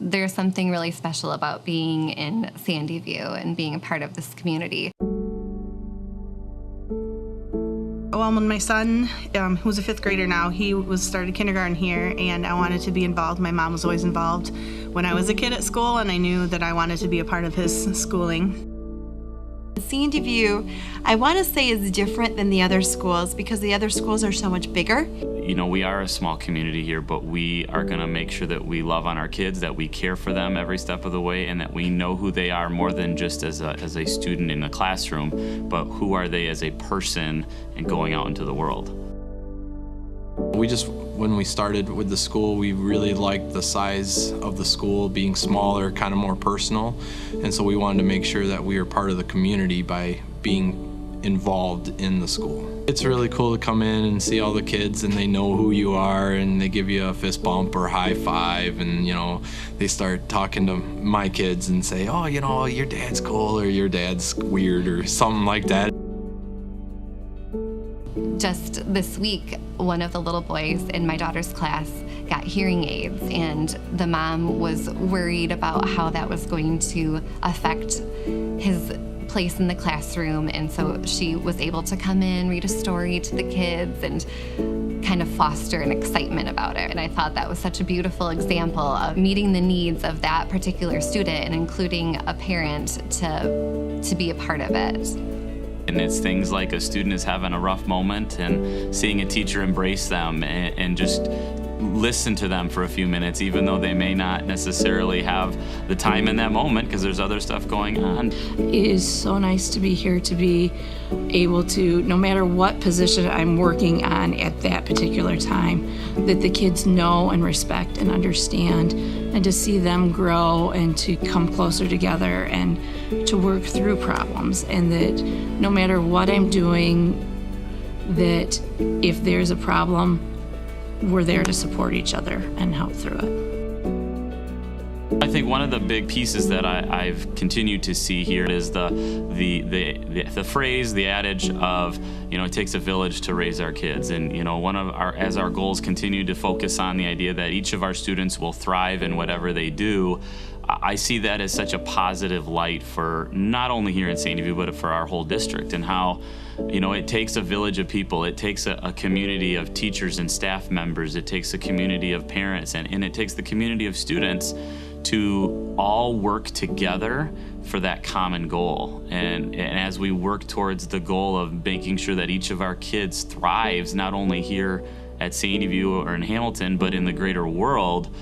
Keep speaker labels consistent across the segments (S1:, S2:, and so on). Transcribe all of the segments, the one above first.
S1: there's something really special about being in Sandyview and being a part of this community.
S2: Well, when my son, who's a 5th grader now, he started kindergarten here, and I wanted to be involved. My mom was always involved when I was a kid at school, and I knew that I wanted to be a part of his schooling.
S3: Sandyview, I want to say, is different than the other schools because the other schools are so much bigger.
S4: You know, we are a small community here, but we are going to make sure that we love on our kids, that we care for them every step of the way, and that we know who they are more than just as a student in a classroom, but who are they as a person and going out into the world.
S5: When we started with the school, we really liked the size of the school being smaller, kind of more personal, and so we wanted to make sure that we were part of the community by being involved in the school. It's really cool to come in and see all the kids, and they know who you are, and they give you a fist bump or high five, and you know, they start talking to my kids and say, oh, you know, your dad's cool or your dad's weird or something like that.
S1: Just this week, one of the little boys in my daughter's class got hearing aids, and the mom was worried about how that was going to affect his place in the classroom, and so she was able to come in, read a story to the kids, and kind of foster an excitement about it. And I thought that was such a beautiful example of meeting the needs of that particular student and including a parent to be a part of it.
S4: And it's things like a student is having a rough moment and seeing a teacher embrace them and just listen to them for a few minutes, even though they may not necessarily have the time in that moment because there's other stuff going on.
S6: It is so nice to be here, to be able to, no matter what position I'm working on at that particular time, that the kids know and respect and understand, and to see them grow and to come closer together and to work through problems, and that no matter what I'm doing, that if there's a problem, we're there to support each other and help through it.
S4: I think one of the big pieces that I've continued to see here is the phrase, the adage of, you know, it takes a village to raise our kids. And, you know, as our goals continue to focus on the idea that each of our students will thrive in whatever they do, I see that as such a positive light for not only here in Sandyview, but for our whole district, and how, you know, it takes a village of people, it takes a community of teachers and staff members, it takes a community of parents, and it takes the community of students to all work together for that common goal. And as we work towards the goal of making sure that each of our kids thrives, not only here at Sandyview or in Hamilton, but in the greater world,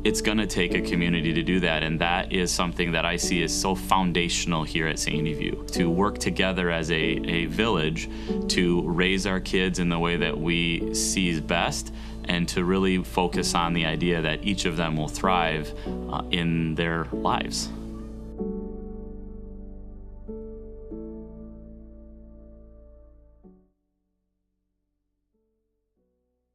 S4: it's going to take a community to do that, and that is something that I see as so foundational here at Sandyview, to work together as a village to raise our kids in the way that we see is best, and to really focus on the idea that each of them will thrive in their lives.